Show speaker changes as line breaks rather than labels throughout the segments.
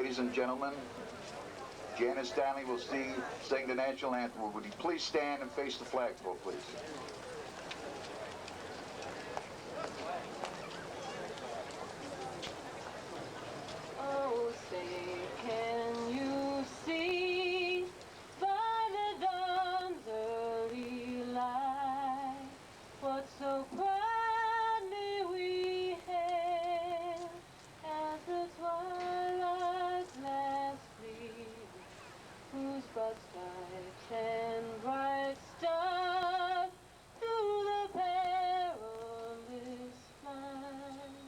Ladies and gentlemen, Janice Stanley will sing the national anthem. Would you please stand and face the flagpole, please?
Oh, say, can you see by the dawn's early light what so proudly we hailed as the twilight's last gleam, whose broad stripes and bright stars through the perilous flight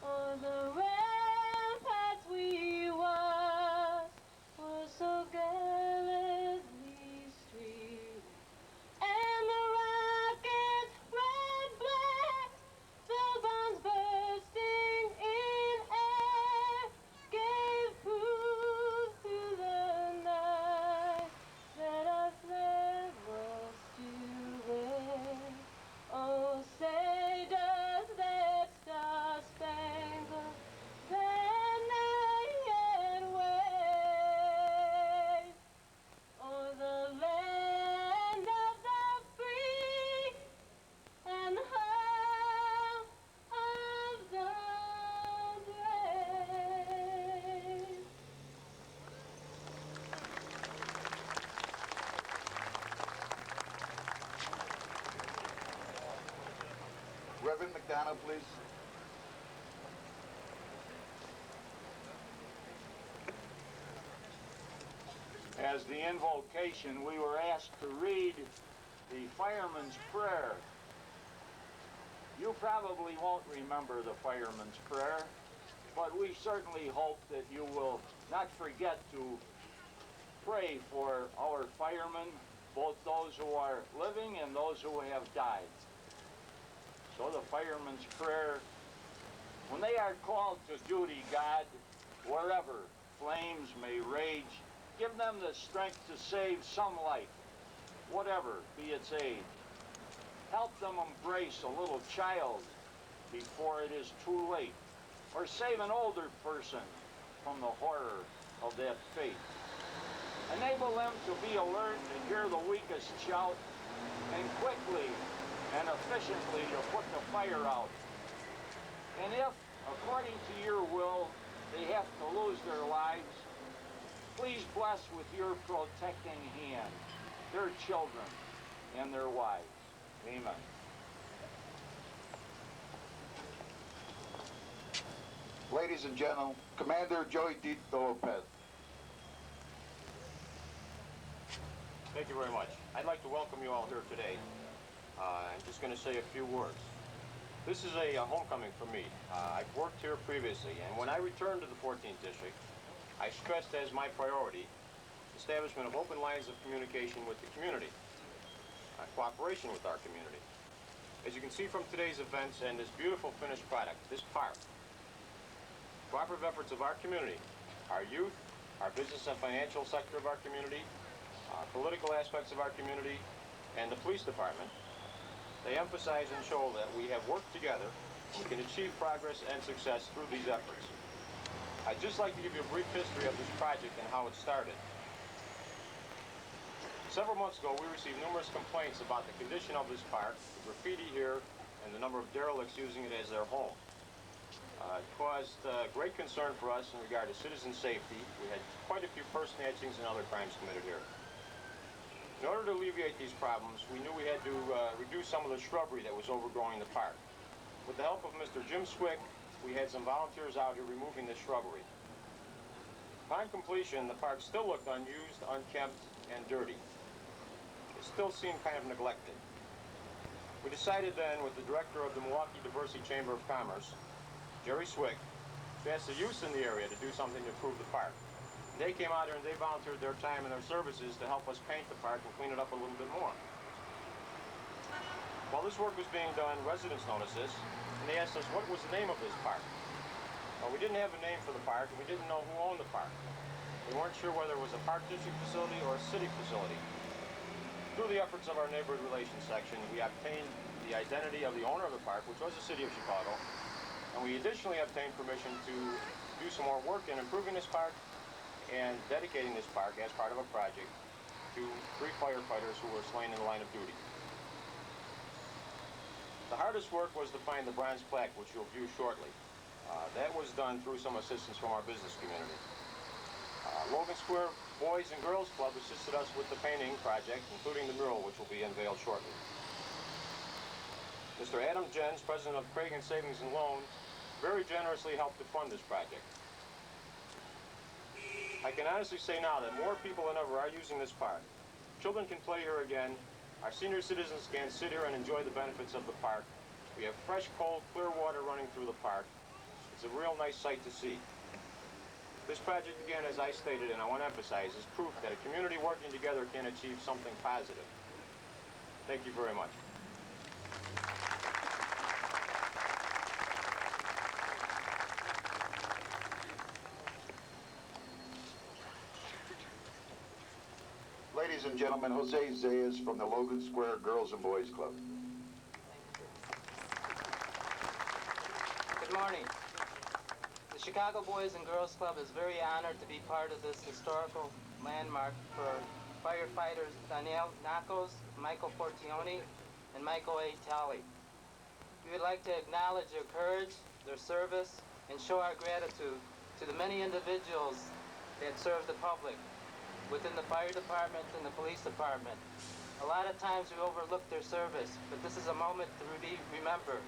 o'er the ramparts we watched were so gallantly streamed, and the rockets red black, the bombs bursting in air, gave proof through the night that our flag was still there. Oh, say does that star-spangled banner yet wave o'er the land of the free and home of the brave?
Reverend McDonough, please.
As the invocation, we were asked to read the Fireman's Prayer. You probably won't remember the Fireman's Prayer, but we certainly hope that you will not forget to pray for our firemen, both those who are living and those who have died. So the Fireman's Prayer: when they are called to duty, God, wherever flames may rage, give them the strength to save some life, whatever be its age. Help them embrace a little child before it is too late, or save an older person from the horror of that fate. Enable them to be alert and hear the weakest shout, and quickly and efficiently to put the fire out. And if, according to your will, they have to lose their lives, please bless with your protecting hand their children and their wives. Amen.
Ladies and gentlemen, Commander Joey D. Lopez.
Thank you very much. I'd like to welcome you all here today. I'm just going to say a few words. This is a homecoming for me. I've worked here previously, and when I returned to the 14th District, I stressed as my priority establishment of open lines of communication with the community, cooperation with our community. As you can see from today's events and this beautiful finished product, this park, cooperative efforts of our community, our youth, our business and financial sector of our community, political aspects of our community, and the police department, they emphasize and show that we have worked together and we can achieve progress and success through these efforts. I'd just like to give you a brief history of this project and how it started. Several months ago, we received numerous complaints about the condition of this park, the graffiti here, and the number of derelicts using it as their home. It caused great concern for us in regard to citizen safety. We had quite a few purse snatchings and other crimes committed here. In order to alleviate these problems, we knew we had to reduce some of the shrubbery that was overgrowing the park. With the help of Mr. Jim Swick, we had some volunteers out here removing the shrubbery. Upon completion, the park still looked unused, unkempt, and dirty. It still seemed kind of neglected. We decided then, with the director of the Milwaukee Diversity Chamber of Commerce, Jerry Swick, to ask the youth in the area to do something to improve the park. They came out here and they volunteered their time and their services to help us paint the park and clean it up a little bit more. While this work was being done, residents noticed this, and they asked us what was the name of this park. Well, we didn't have a name for the park, and we didn't know who owned the park. We weren't sure whether it was a park district facility or a city facility. Through the efforts of our neighborhood relations section, we obtained the identity of the owner of the park, which was the city of Chicago, and we additionally obtained permission to do some more work in improving this park and dedicating this park as part of a project to 3 firefighters who were slain in the line of duty. The hardest work was to find the bronze plaque, which you'll view shortly. That was done through some assistance from our business community. Logan Square Boys and Girls Club assisted us with the painting project, including the mural, which will be unveiled shortly. Mr. Adam Jens, president of Craig and Savings and Loan, very generously helped to fund this project. I can honestly say now that more people than ever are using this park. Children can play here again. Our senior citizens can sit here and enjoy the benefits of the park. We have fresh, cold, clear water running through the park. It's a real nice sight to see. This project, again, as I stated, and I want to emphasize, is proof that a community working together can achieve something positive. Thank you very much.
Ladies and gentlemen, Jose Zayas from the Logan Square Girls and Boys Club.
Good morning. The Chicago Boys and Girls Club is very honored to be part of this historical landmark for firefighters Danielle Nakos, Michael Fortioni, and Michael A. Talley. We would like to acknowledge their courage, their service, and show our gratitude to the many individuals that serve the public within the fire department and the police department. A lot of times we overlook their service, but this is a moment to be remembered.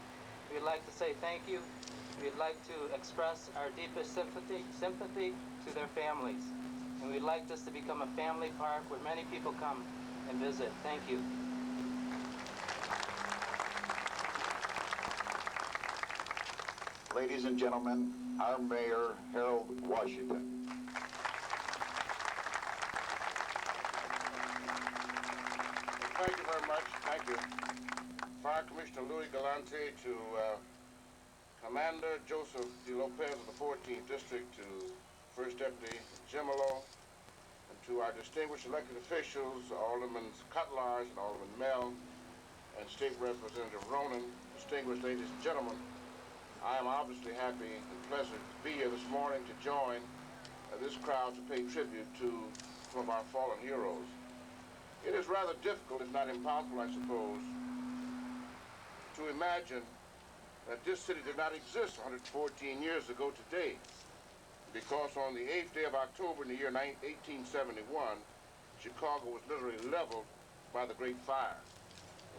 We'd like to say thank you. We'd like to express our deepest sympathy to their families. And we'd like this to become a family park where many people come and visit. Thank you.
Ladies and gentlemen, our Mayor, Harold Washington.
Thank you very much. Thank you. Fire Commissioner Louis Galante, to Commander Joseph De Lopez of the 14th District, to First Deputy Gemolo, and to our distinguished elected officials, Alderman Cutlars and Alderman Mell, and State Representative Ronan, distinguished ladies and gentlemen, I am obviously happy and pleasant to be here this morning to join this crowd to pay tribute to some of our fallen heroes. It is rather difficult, if not impossible, I suppose, to imagine that this city did not exist 114 years ago today, because on the 8th day of October in the year 1871, Chicago was literally leveled by the Great Fire.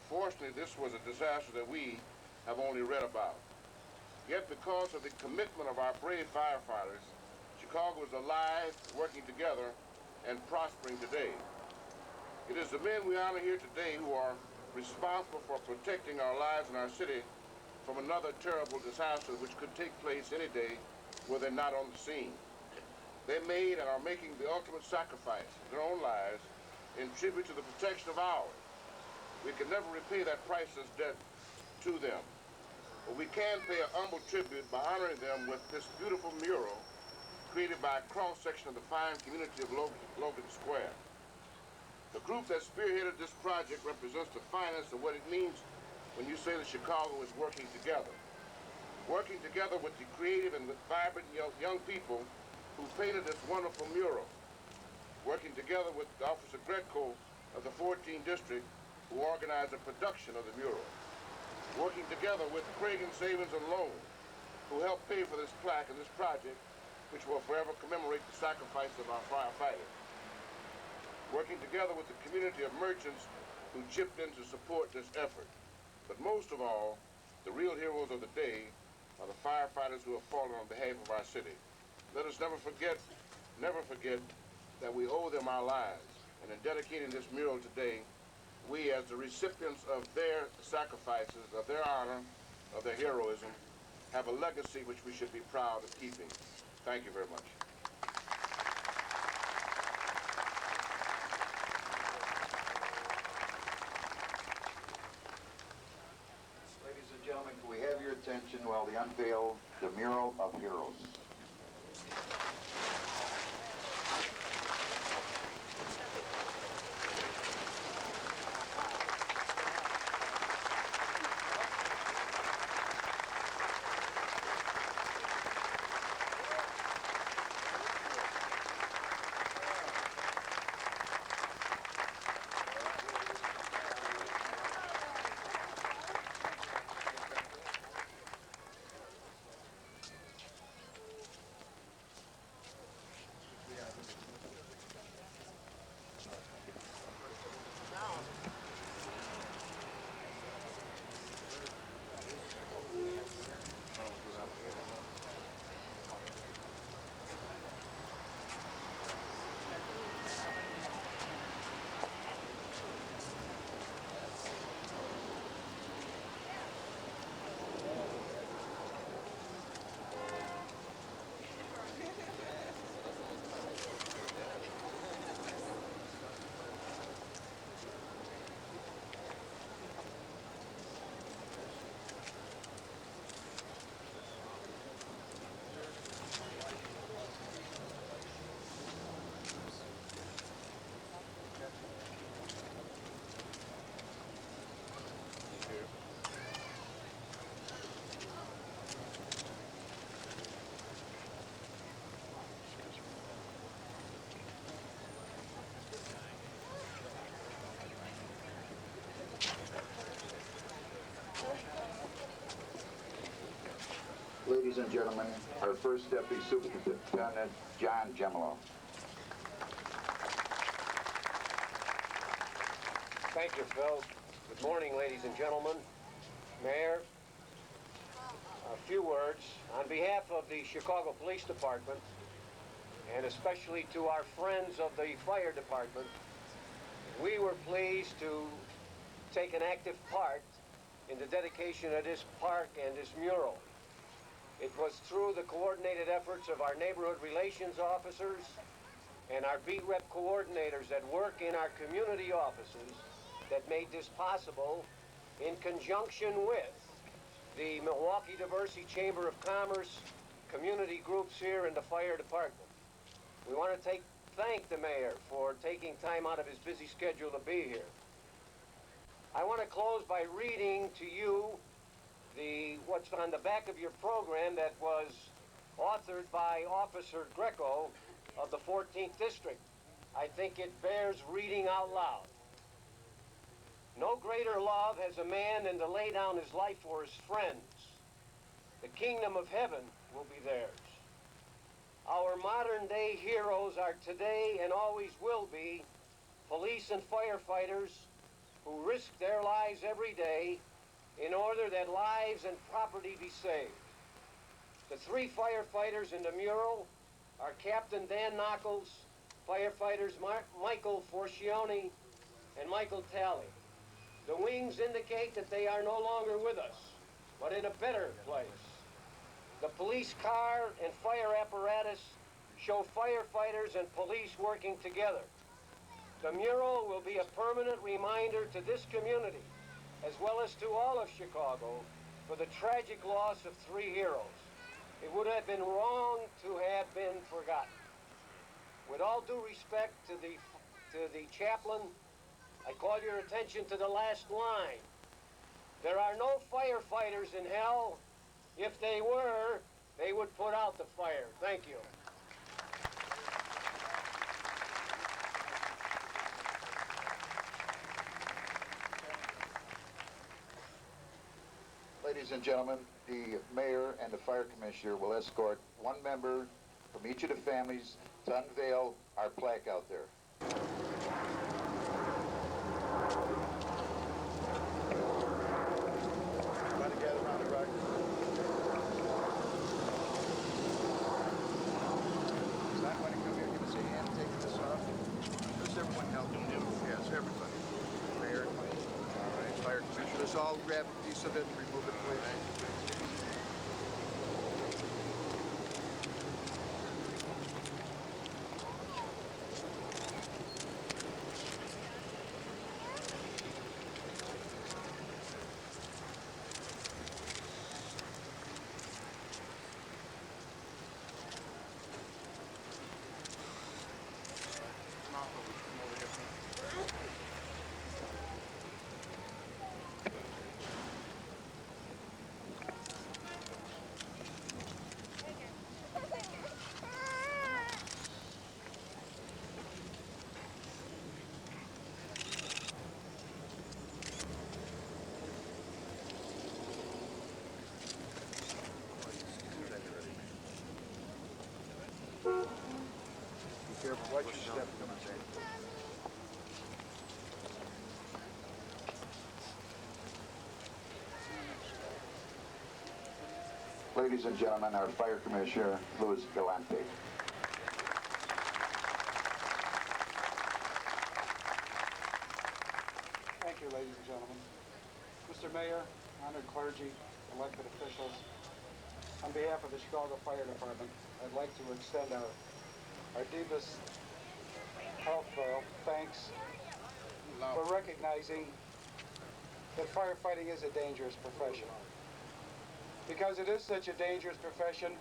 Fortunately, this was a disaster that we have only read about. Yet because of the commitment of our brave firefighters, Chicago is alive, working together, and prospering today. It is the men we honor here today who are responsible for protecting our lives and our city from another terrible disaster which could take place any day were they not on the scene. They made and are making the ultimate sacrifice of their own lives in tribute to the protection of ours. We can never repay that priceless debt to them. But we can pay a humble tribute by honoring them with this beautiful mural created by a cross-section of the fine community of Logan Square. The group that spearheaded this project represents the finest of what it means when you say that Chicago is working together. Working together with the creative and with vibrant young people who painted this wonderful mural. Working together with Officer Greco of the 14th District who organized the production of the mural. Working together with Craig and Savings and Loan who helped pay for this plaque and this project which will forever commemorate the sacrifice of our firefighters. Working together with the community of merchants who chipped in to support this effort. But most of all, the real heroes of the day are the firefighters who have fallen on behalf of our city. Let us never forget that we owe them our lives. And in dedicating this mural today, we as the recipients of their sacrifices, of their honor, of their heroism, have a legacy which we should be proud of keeping. Thank you very much.
Ladies and gentlemen, can we have your attention while we unveil the mural of heroes? ladies and gentlemen, our first Deputy Superintendent, John Gemolo.
Thank you, Phil. Good morning, ladies and gentlemen. Mayor, a few words. On behalf of the Chicago Police Department, and especially to our friends of the Fire Department, we were pleased to take an active part in the dedication of this park and this mural. It was through the coordinated efforts of our neighborhood relations officers and our beat rep coordinators that work in our community offices that made this possible, in conjunction with the Milwaukee Diversity Chamber of Commerce, community groups here in the fire department. We want to thank the mayor for taking time out of his busy schedule to be here. I want to close by reading to you what's on the back of your program that was authored by Officer Greco of the 14th District. I think it bears reading out loud. No greater love has a man than to lay down his life for his friends. The kingdom of heaven will be theirs. Our modern day heroes are today and always will be police and firefighters who risk their lives every day in order that lives and property be saved. The three firefighters in the mural are Captain Dan Knuckles, firefighters Michael Forcione, and Michael Talley. The wings indicate that they are no longer with us, but in a better place. The police car and fire apparatus show firefighters and police working together. The mural will be a permanent reminder to this community, as well as to all of Chicago, for the tragic loss of three heroes. It would have been wrong to have been forgotten. With all due respect to the chaplain, I call your attention to the last line. There are no firefighters in hell. If they were, they would put out the fire. Thank you.
Ladies and gentlemen, the mayor and the fire commissioner will escort one member from each of the families to unveil our plaque out there. Everybody gather around the rock. Is that when you come here, give us a hand taking this off? Does everyone help you? Yes, everybody. Mayor, all right, fire commissioner. Let's all grab a piece of it and remove it, please. Careful, watch your step coming in. Ladies and gentlemen, our fire commissioner, Louis Galante.
Thank you, ladies and gentlemen. Mr. Mayor, honored clergy, elected officials, on behalf of the Chicago Fire Department, I'd like to extend our deepest heartfelt thanks for recognizing that firefighting is a dangerous profession. Because it is such a dangerous profession,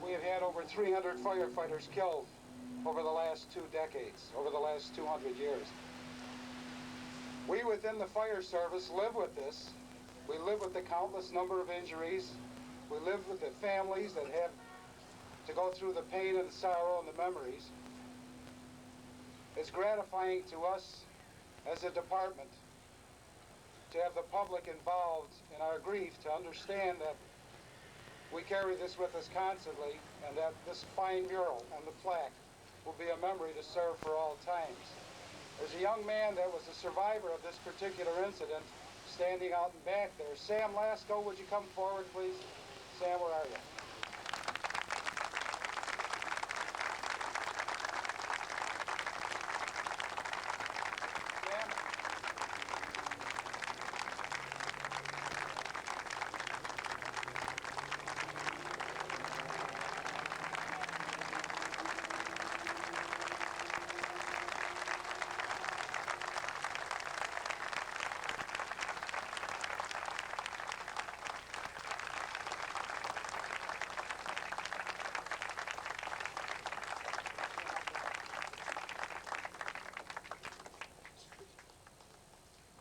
we have had over 300 firefighters killed over the last 2 decades, over the last 200 years. We within the fire service live with this. We live with the countless number of injuries. We live with the families that have to go through the pain and the sorrow and the memories. It's gratifying to us as a department to have the public involved in our grief, to understand that we carry this with us constantly, and that this fine mural and the plaque will be a memory to serve for all times. There's a young man that was a survivor of this particular incident standing out in back there. Sam Lasko, would you come forward, please? Sam, where are you? Sam?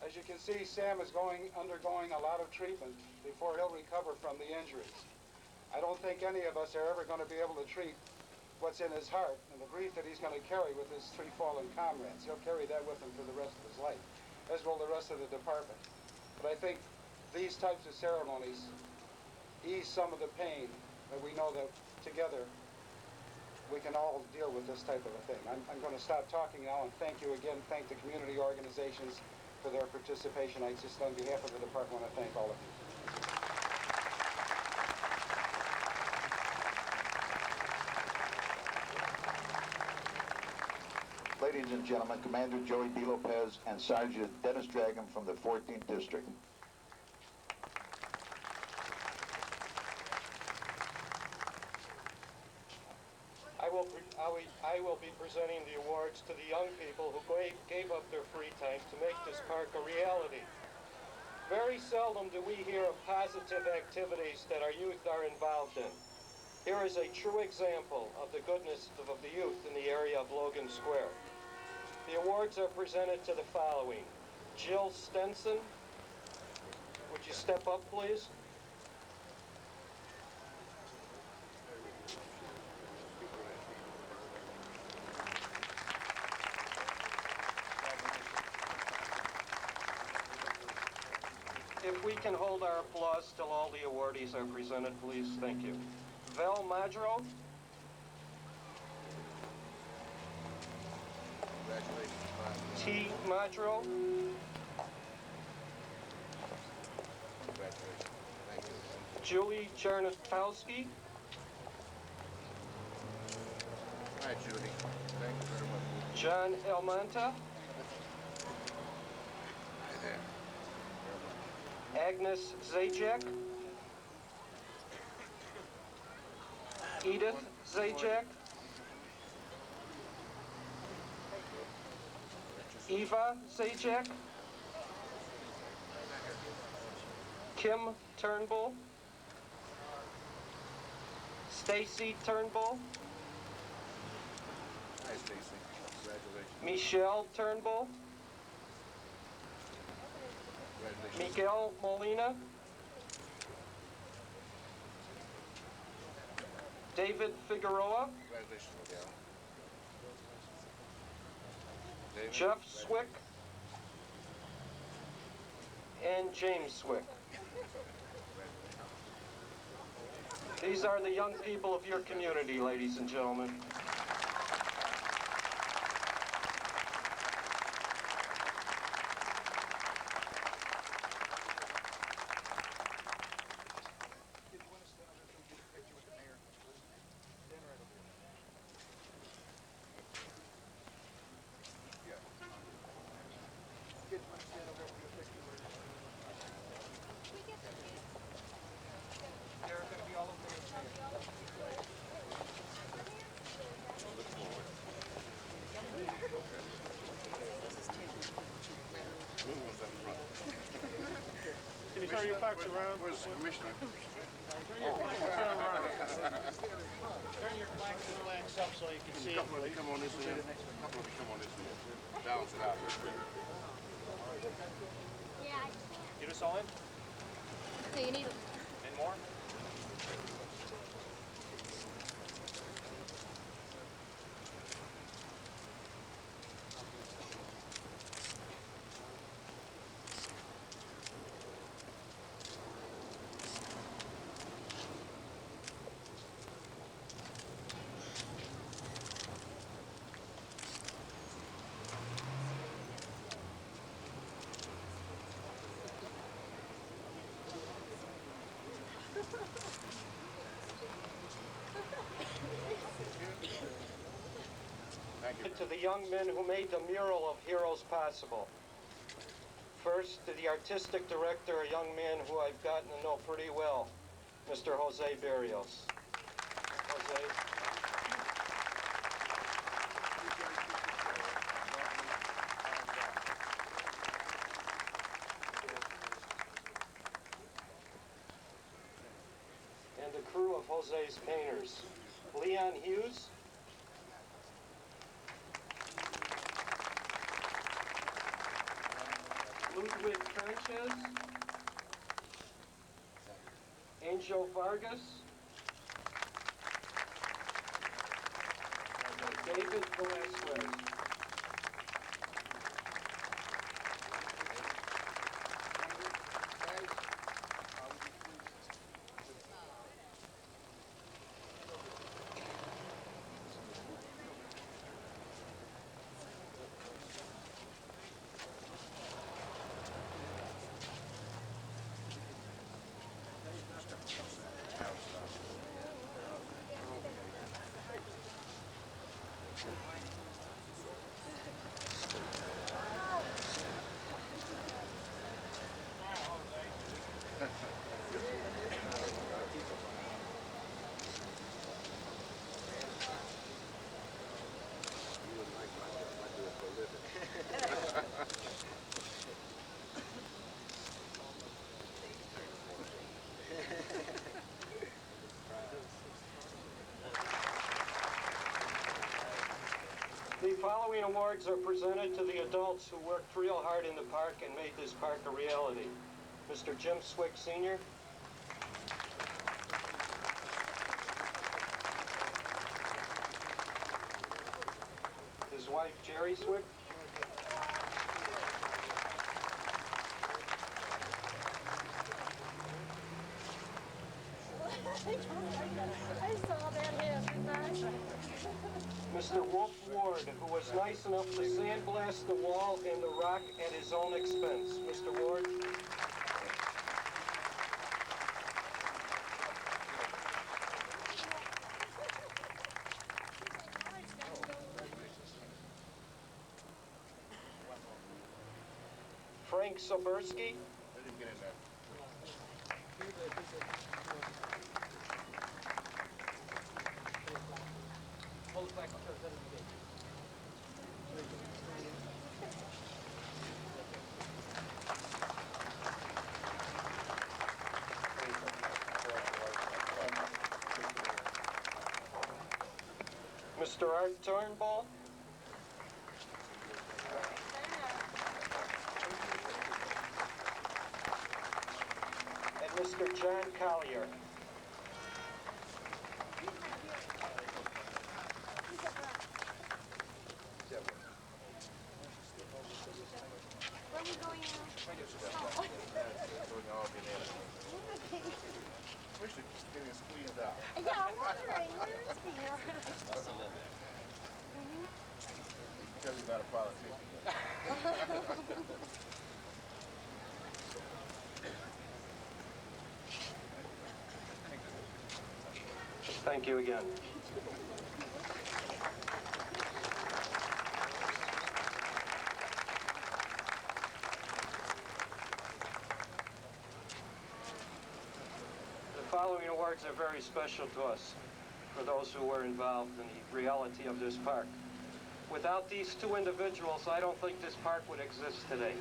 As you can see, Sam is undergoing a lot of treatment before he'll recover from the injuries. I don't think any of us are ever going to be able to treat what's in his heart and the grief that he's going to carry with his 3 fallen comrades. He'll carry that with him for the rest of his life, as will the rest of the department. But I think these types of ceremonies ease some of the pain that we know that together we can all deal with this type of a thing. I'm going to stop talking now and thank you again. Thank the community organizations for their participation. I just, on behalf of the department, want to thank all of you.
Ladies and gentlemen, Commander Joey D. Lopez and Sergeant Dennis Dragon from the 14th District.
I will be presenting the awards to the young people who gave up their free time to make this park a reality. Very seldom do we hear of positive activities that our youth are involved in. Here is a true example of the goodness of the youth in the area of Logan Square. The awards are presented to the following. Jill Stenson, would you step up, please? If we can hold our applause till all the awardees are presented, please. Thank you. Val Madro.
Congratulations,
T. Madro.
Congratulations. Thank you.
Julie Jarnatowski.
All right, Judy. Thank you very much.
John Almanta.
Right there.
Agnes Zajac. Edith Zajac. Eva Zajac. Kim Turnbull. Stacy Turnbull.
Hi, Stacy. Congratulations.
Michelle Turnbull.
Congratulations.
Miguel Molina. David Figueroa.
Congratulations, Miguel. David,
Jeff Swick. And James Swick. These are the young people of your community, ladies and gentlemen.
Can you turn your backs around? Where's the commissioner?
Turn your flags and relax up so you can see it.
Couple of you come on this end. Couple of you come on this end. Balance it out real quick.
Get us all in?
So you need
And more? To the young men who made the mural of heroes possible. First, to the artistic director, a young man who I've gotten to know pretty well, Mr. Jose Barrios. Jose. And the crew of Jose's painters, Leon Hughes, Ludwig Sanchez, Angel Vargas, and David Velasquez. The following awards are presented to the adults who worked real hard in the park and made this park a reality. Mr. Jim Swick Sr., his wife Jerry Swick,
I saw that happen.
Mr. Wolf Ward, who was nice enough to sandblast the wall and the rock at his own expense. Mr. Ward. Frank Soberski. Mr. Art Turnbull. And Mr. John Collier.
Where are we going now?
We should get it squeezed out.
Yeah, I'm wondering, where is he?
Because he's not a politician.
Thank you again. The following awards are very special to us, for those who were involved in the reality of this park. Without these two individuals, I don't think this park would exist today.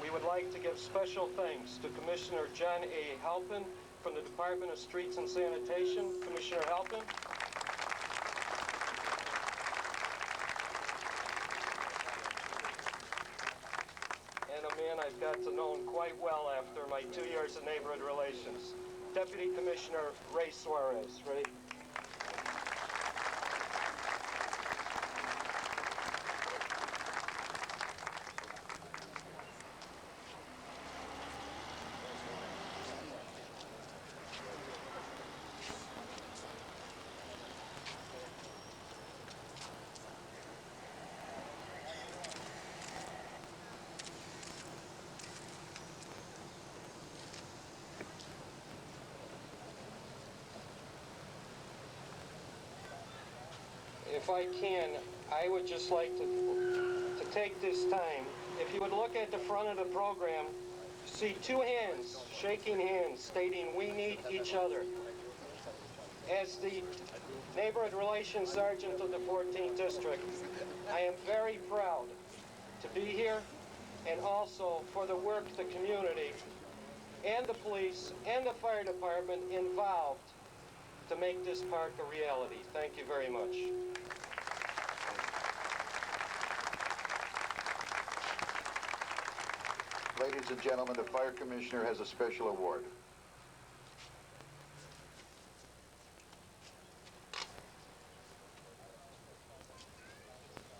We would like to give special thanks to Commissioner John A. Halpin from the Department of Streets and Sanitation. Commissioner Halpin. And a man I've got to know quite well after my 2 years in neighborhood relations. Deputy Commissioner Ray Suarez. Ray. If I can, I would just like to take this time, if you would look at the front of the program, see two hands, shaking hands, stating we need each other. As the Neighborhood Relations Sergeant of the 14th District, I am very proud to be here and also for the work the community and the police and the fire department involved to make this park a reality. Thank you very much.
Ladies and gentlemen, the Fire Commissioner has a special award.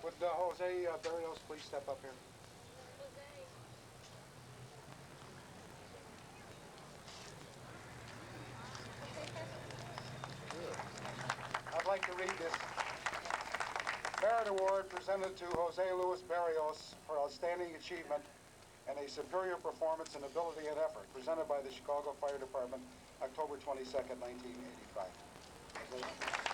Would Jose Barrios please step up here? I'd like to read this Merit Award presented to Jose Luis Barrios for outstanding achievement and a superior performance in ability and effort, presented by the Chicago Fire Department, October 22nd, 1985.